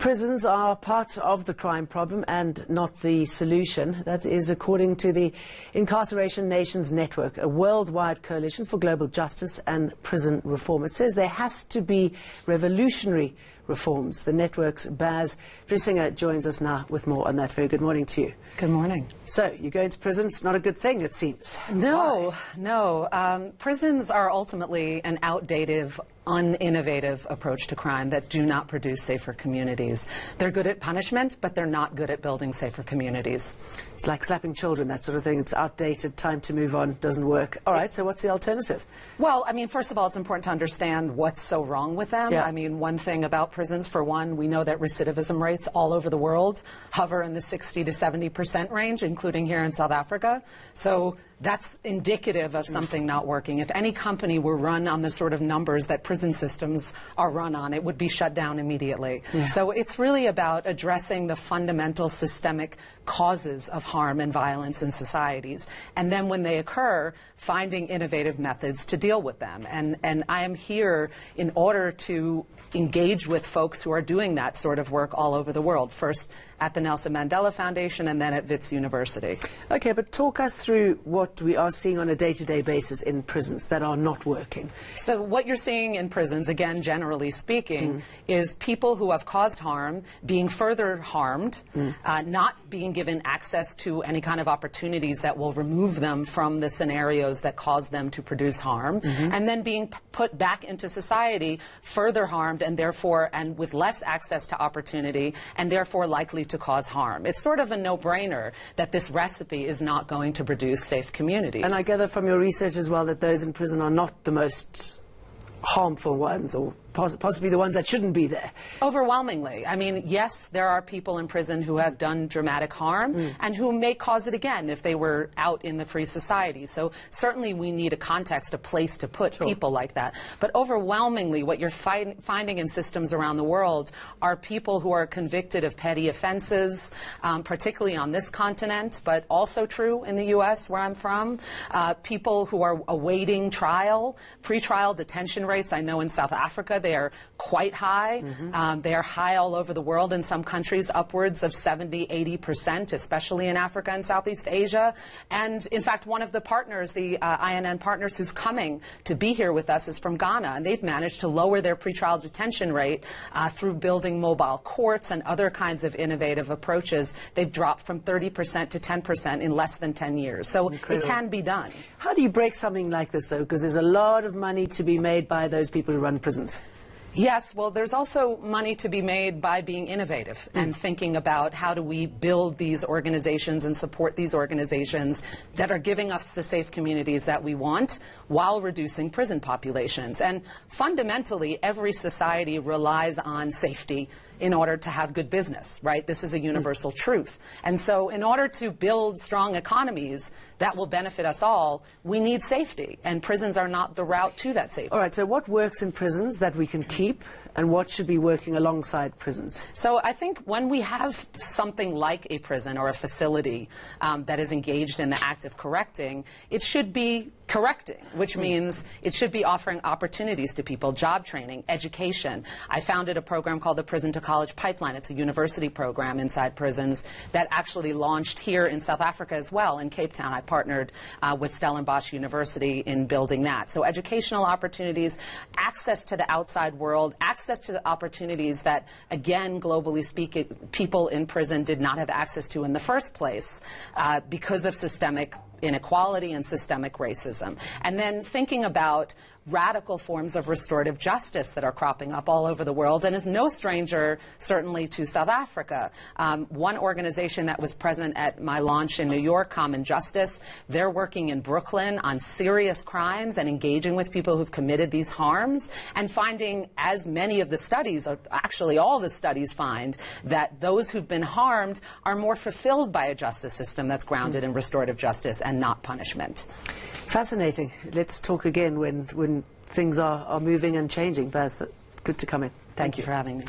Prisons are part of the crime problem and not the solution. That is according to the Incarceration Nations Network, a worldwide coalition for global justice and prison reform. It says there has to be revolutionary reforms. The network's Baz Drissinger joins us now with more on that. Very good morning to you. Good morning. So, you go into prison, it's not a good thing, it seems. No, Why? no. Prisons are ultimately an outdated, uninnovative approach to crime that do not produce safer communities. They're good at punishment, but they're not good at building safer communities. It's like slapping children, that sort of thing. It's outdated, time to move on, doesn't work. All right, so what's the alternative? Well, I mean, first of all, it's important to understand what's so wrong with them. Yeah. I mean, one thing about prisons, for one, we know that recidivism rates all over the world hover in the 60 to 70% range, including here in South Africa. So that's indicative of something not working. If any company were run on the sort of numbers that prison systems are run on, it would be shut down immediately. Yeah. So it's really about addressing the fundamental systemic causes of harm and violence in societies. And then when they occur, finding innovative methods to deal with them. And I am here in order to engage with folks who are doing that sort of work all over the world, first at the Nelson Mandela Foundation and then at Wits University. Okay, but talk us through what we are seeing on a day-to-day basis in prisons that are not working. So what you're seeing in prisons, again, generally speaking, is people who have caused harm being further harmed, not being given access to any kind of opportunities that will remove them from the scenarios that cause them to produce harm, and then being put back into society further harmed and therefore, and with less access to opportunity, and therefore likely to cause harm. It's sort of a no-brainer that this recipe is not going to produce safe communities. And I gather from your research as well that those in prison are not the most harmful ones, or possibly the ones that shouldn't be there. Overwhelmingly. I mean, yes, there are people in prison who have done dramatic harm and who may cause it again if they were out in the free society. So certainly we need a context, a place to put people like that. But overwhelmingly, what you're finding in systems around the world are people who are convicted of petty offenses, particularly on this continent, but also true in the U.S. where I'm from. People who are awaiting trial, pre-trial detention rates. I know in South Africa they are quite high. They are high all over the world, in some countries upwards of 70–80%, especially in Africa and Southeast Asia. And in fact, one of the partners, the INN partners who's coming to be here with us, is from Ghana, and they've managed to lower their pretrial detention rate through building mobile courts and other kinds of innovative approaches. They've dropped from 30% to 10% in less than 10 years. So it can be done. How do you break something like this, though? Because there's a lot of money to be made by those people who run prisons. Yes, well, there's also money to be made by being innovative and thinking about how do we build these organizations and support these organizations that are giving us the safe communities that we want while reducing prison populations. And fundamentally, every society relies on safety in order to have good business, right? This is a universal truth. And so in order to build strong economies that will benefit us all, we need safety. And prisons are not the route to that safety. All right, so what works in prisons that we can keep, and what should be working alongside prisons? So I think when we have something like a prison or a facility that is engaged in the act of correcting, it should be correcting, which means it should be offering opportunities to people, job training, education. I founded a program called the Prison to College Pipeline. It's a university program inside prisons that actually launched here in South Africa as well, in Cape Town. I partnered with Stellenbosch University in building that. So educational opportunities, access to the outside world, access to the opportunities that, again, globally speaking, people in prison did not have access to in the first place because of systemic inequality and systemic racism. And then thinking about radical forms of restorative justice that are cropping up all over the world and is no stranger, certainly, to South Africa. One organization that was present at my launch in New York, Common Justice, they're working in Brooklyn on serious crimes and engaging with people who've committed these harms and finding, as many of the studies, or actually all the studies find, that those who've been harmed are more fulfilled by a justice system that's grounded in restorative justice and not punishment. Fascinating. Let's talk again when things are moving and changing. Baz, good to come in. Thank you for having me.